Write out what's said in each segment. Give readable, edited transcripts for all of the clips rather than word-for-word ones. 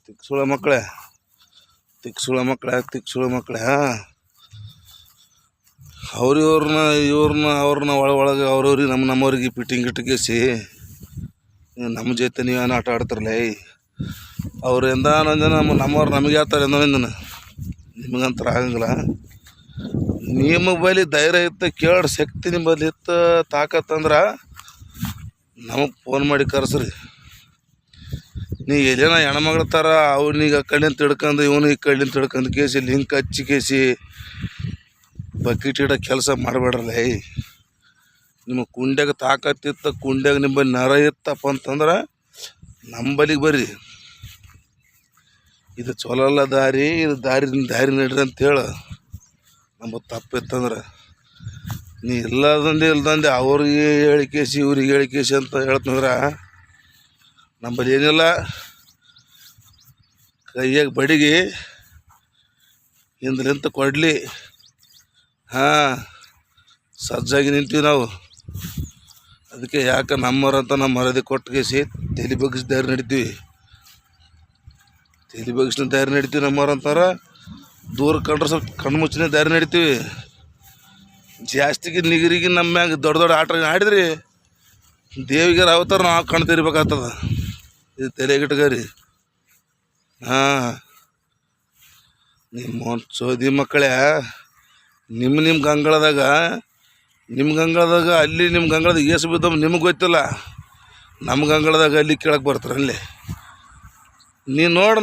ತಿಕ್ಸುಳ ಮಕ್ಕಳೇ ತಿಕ್ಸುಳ ಮಕ್ಕಳೇ ಅವ್ರನ್ನ ಒಳಗೆ ಅವ್ರವ್ರಿಗೆ ನಮ್ಮವ್ರಿಗೆ ಪಿಟ್ಟಿಂಗ್ ಗಿಟ್ಟಿಗೇಸಿ ನಮ್ಮ ಜೊತೆ ನೀವೇನು ಆಟ ಆಡ್ತಾರಲ್ಲ ಅವ್ರು ಎಂದಾನಂದ ನಮ್ಮವ್ರು ನಮಗೆ ಹೇಳ್ತಾರೆ ಎಂದನ ನಿಮಗಂತರ ಆಗಂಗಿಲ್ಲ. ನಿಮ್ಮ ಬಳಿ ಧೈರ್ಯ ಇತ್ತು ಕೇಳೋ ಶಕ್ತಿ ನಿಮ್ಮ ಬಳಿ ಇತ್ತು ತಾಕತ್ತಂದ್ರೆ ನಮಗೆ ಫೋನ್ ಮಾಡಿ ಕರೆಸ್ರಿ. ನೀ ಎಲ್ಲೇನ ಹೆಣ್ಮಗಳ ಥರ ಅವ್ನಿಗೆ ಆ ಕಡೆಯಿಂದ ತಿಳ್ಕೊಂಡು ಇವನಿಗೆ ಈ ಕಡೆಯಿಂದ ತಿಳ್ಕೊಂಡು ಕೇಸಿ ಲಿಂಕ್ ಹಚ್ಚಿ ಕೇಸಿ ಬಕೆಟ್ ಇಡೋ ಕೆಲಸ ಮಾಡಬೇಡ್ರಲ್ಲ. ನಿಮ್ಮ ಕುಂಡ್ಯಾಗ ತಾಕತ್ತಿತ್ತು, ಕುಂಡ್ಯಾಗ ನಿಂಬಲ್ಲಿ ನರ ಇತ್ತಪ್ಪ ಅಂತಂದ್ರೆ ನಂಬಲಿಗೆ ಬರ್ರಿ. ಇದು ಚಲೋ ಅಲ್ಲ ದಾರಿ, ಇದು ದಾರಿ ನಡ್ರಿ ಅಂತೇಳು. ನಮಗೆ ತಪ್ಪಿತ್ತಂದ್ರೆ ನೀ ಇಲ್ದಂದೆ ಅವ್ರಿಗೆ ಹೇಳಿಕೇಸಿ ಇವ್ರಿಗೆ ಹೇಳಿಕೇಸಿ ಅಂತ ಹೇಳ್ತಂದ್ರೆ ನಂಬಲ್ಲಿ ಏನಿಲ್ಲ. ಕೈಯಾಗ ಬಡಿಗೆ ಹಿಂದ್ಲಿಂತ ಕೊಡಲಿ ಸಜ್ಜಾಗಿ ನಿಂತೀವಿ ನಾವು. ಅದಕ್ಕೆ ಯಾಕೆ ನಮ್ಮವ್ರಂತ ನಮ್ಮ ಮರ್ಯಾದೆ ಕೊಟ್ಟಗೇಸಿ ತಲೆ ಬಗ್ಗಿಸಿ ದಾರಿ ನಡಿತೀವಿ. ತಲೆ ಬಗ್ಗಿಸಿನ ದಾರಿ ನಡಿತೀವಿ. ನಮ್ಮವ್ರಂತಾರ ದೂರ ಕಂಡ್ರೆ ಸ್ವಲ್ಪ ಕಣ್ಣು ಮುಚ್ಚಿನ ದಾರಿ ನಡಿತೀವಿ. ಜಾಸ್ತಿಗೆ ನಿಗರಿಗೆ ನಮ್ಮ ಮ್ಯಾಗ ದೊಡ್ಡ ಆಟ ಆಡಿದ್ರಿ ದೇವಿಗೆ ಅವತಾರ ನಾವು ಕಣ್ಣು ತೆರಿಬೇಕಾಗ್ತದ. ಇದು ತಲೆಗಿಟ್ಕರಿ. ನಿಮ್ಮ ಚೋದಿ ಮಕ್ಕಳೇ, ನಿಮ್ಮ ಗಂಗಳದಾಗ ಅಲ್ಲಿ ನಿಮ್ಮ ಗಂಗಳದಾಗ ಏಸು ಬಿದ್ದವ ನಿಮಗೆ ಗೊತ್ತಿಲ್ಲ. ನಮ್ಮ ಗಂಗಳದಾಗ ಅಲ್ಲಿ ಕೇಳಕ್ಕೆ ಬರ್ತಾರೆ ಅಲ್ಲಿ. ನೀವು ನೋಡಿ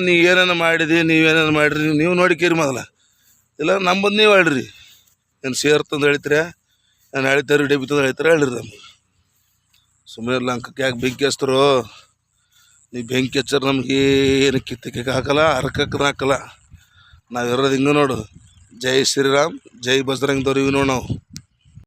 ನೀ ಏನೇನು ಮಾಡಿದಿ, ನೀವೇನೇನು ಮಾಡಿರಿ ನೀವು ನೋಡಿಕೇರಿ ಮೊದಲ. ಇಲ್ಲ ನಂಬದು ನೀವು ಹೇಳ್ರಿ. ಏನು ಸೇರ್ತಂದು ಹೇಳ್ತೀರ, ಏನು ಹೇಳ್ತಾರೆ ಡಬ್ಬಿ ತಂದು ಹೇಳ್ತಾರೆ ಹೇಳ್ರಿ. ನಮ್ಗೆ ಸುಮ್ಮನೆ ಲಂಕಕ್ಕೆ ಯಾಕೆ ಬೆಂಕಿ ಹಚ್ತರು? ನೀವು ಬೆಂಕಿ ಹಚ್ಚಾರ ನಮ್ಗೆ ಏನು ಕಿತ್ತಕ್ಕೆ ಹಾಕಲ್ಲ, ಹರಕಕ್ಕೆ ಹಾಕಲ್ಲ. ನಾವಿರೋದು ಹಿಂಗೆ ನೋಡು. ಜೈ ಶ್ರೀರಾಮ್, ಜೈ ಬಜರಂಗ ದೊರೆ ಇವು ನೋಡಿ ನಾವು.